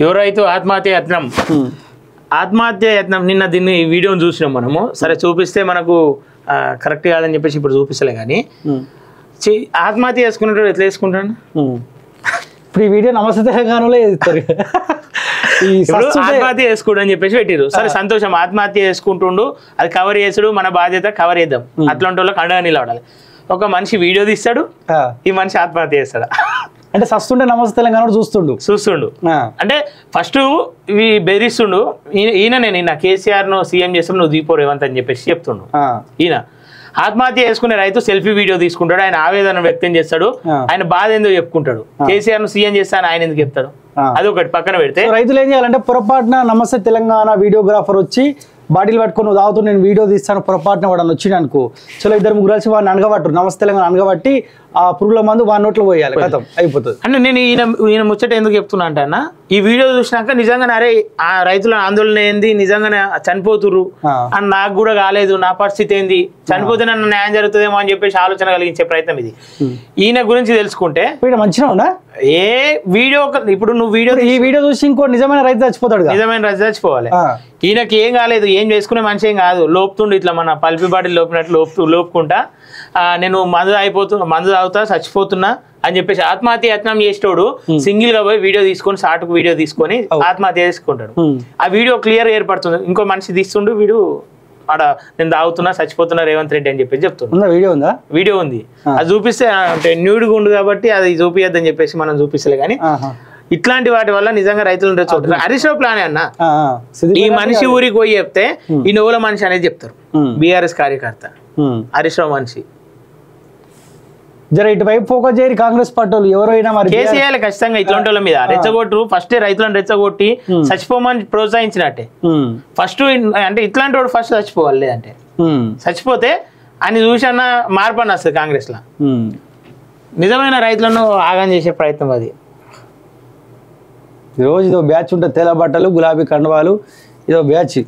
యువ రైతు ఆత్మహత్య యత్నం. ఆత్మహత్య యత్నం నిన్న దీన్ని వీడియోని చూసినాం మనము. సరే చూపిస్తే మనకు కరెక్ట్ కాదని చెప్పేసి ఇప్పుడు చూపిస్తలే కానీ ఆత్మహత్య చేసుకునేటప్పుడు ఎట్లా చేసుకుంటాను. ఇప్పుడు ఈ వీడియో నమస్తే తెలంగాణలో ఇస్తారు. ఆత్మహత్య చేసుకోడు అని చెప్పేసి పెట్టిరు. సరే సంతోషం, ఆత్మహత్య చేసుకుంటుండు, అది కవర్ చేసుడు మన బాధ్యత, కవర్ చేద్దాం. అట్లాంటి వాళ్ళకి అండగా నిలబడాలి. ఒక మనిషి వీడియో తీస్తాడు, ఈ మనిషి ఆత్మహత్య చేస్తాడు. అంటే సస్తుంటే నమస్తే తెలంగాణ చూస్తుండు అంటే ఫస్ట్ ఇవి బెదిరిస్తుండు. ఈయననే నిన్న కేసీఆర్ ను సీఎం చేస్తాడు, నువ్వు దీపో రేవంత్ అని చెప్పేసి చెప్తుండు. ఈయన ఆత్మహత్య చేసుకునే రైతు సెల్ఫీ వీడియో తీసుకుంటాడు, ఆయన ఆవేదన వ్యక్తం చేస్తాడు, ఆయన బాధ ఎందుకు చెప్పుకుంటాడు. కేసీఆర్ ను సీఎం చేస్తాను ఆయన ఎందుకు చెప్తాడు. అదొకటి పక్కన పెడితే రైతులు ఏం చేయాలంటే పొరపాటున నమస్తే తెలంగాణ వీడియోగ్రాఫర్ వచ్చి బాటిల్ పట్టుకొని తాగుతూ నేను వీడియో తీస్తాను పొరపాటున వాడు వచ్చింది అనుకో, చలో 2-3 కలిసి వాడిని అనగబట్టరు, నమస్తే తెలంగాణ అనగబట్టి ఆ పురుగుల మందు వాడి నోట్లో పోయాలి, కథం అయిపోతుంది. అంటే నేను ఈయన ముచ్చట ఎందుకు చెప్తున్నా అంటే అన్న, ఈ వీడియో చూసినాక నిజంగానే అరే ఆ రైతుల ఆందోళన ఏంది, నిజంగానే చనిపోతురు అని నాకు కూడా కాలేదు, నా పరిస్థితి ఏంది, చనిపోతే నన్ను న్యాయం జరుగుతుందేమో అని చెప్పేసి ఆలోచన కలిగించే ప్రయత్నం ఇది. ఈయన గురించి తెలుసుకుంటే మంచిగా ఏ వీడియో ఇప్పుడు నువ్వు ఈ వీడియో చూసి ఇంకో నిజమైన రైతు చచ్చిపోతాడు, నిజమైన రైతు చచ్చిపోవాలి. ఈయనకి ఏం కాలేదు, ఏం చేసుకునే మనిషి ఏం కాదు, లోపుతుండు ఇట్లా మన పల్పి బాటిల్ లోపినట్లు లోపుకుంటా నేను మందు తాగుతా చచ్చిపోతున్నా అని చెప్పేసి ఆత్మహత్య యత్నం చేసేటోడు సింగిల్ గా పోయి వీడియో తీసుకొని షార్ట్ వీడియో తీసుకొని ఆత్మహత్య చేసుకుంటాడు. ఆ వీడియో క్లియర్ ఏర్పడుతుంది. ఇంకో మనిషి తీస్తుండు వీడు ఆడ నేను తాగుతున్నా చచ్చిపోతున్నా రేవంత్ రెడ్డి అని చెప్పేసి చెప్తున్నా. వీడియో ఉంది, అది చూపిస్తే అంటే న్యూడ్గా ఉండు కాబట్టి అది చూపియద్దని చెప్పేసి మనం చూపిస్తలే. కానీ ఇట్లాంటి వాటి వల్ల నిజంగా రైతులు రెచ్చగొట్టారు. హరీష్ రావు ప్లానే అన్న, ఈ మనిషి ఊరికి పోయి చెప్తే ఈ నవ్వుల మనిషి అనేది చెప్తారు. బీఆర్ఎస్ కార్యకర్త హరీష్ రావు మనిషి జర ఇటువైపు ఫోకస్ చేయరు కాంగ్రెస్ పార్టీ ఎవరైనా మరి కేసీఆర్ ఖచ్చితంగా ఇట్లాంటి వాళ్ళ మీద రెచ్చగొట్టు, ఫస్ట్ రైతులను రెచ్చగొట్టి చచ్చిపోమని ప్రోత్సహించినట్టే. ఫస్ట్ అంటే ఇట్లాంటి వాడు ఫస్ట్ చచ్చిపోవాలి, లేదంటే చచ్చిపోతే అని చూసి అన్న మార్పు అని వస్తుంది కాంగ్రెస్ లో. నిజమైన రైతులను ఆగం చేసే ప్రయత్నం అది. రోజు ఇదో బ్యాచ్ ఉంటుంది, తెల్ల బట్టలు గులాబీ కండువాలు, ఇదో బ్యాచ్.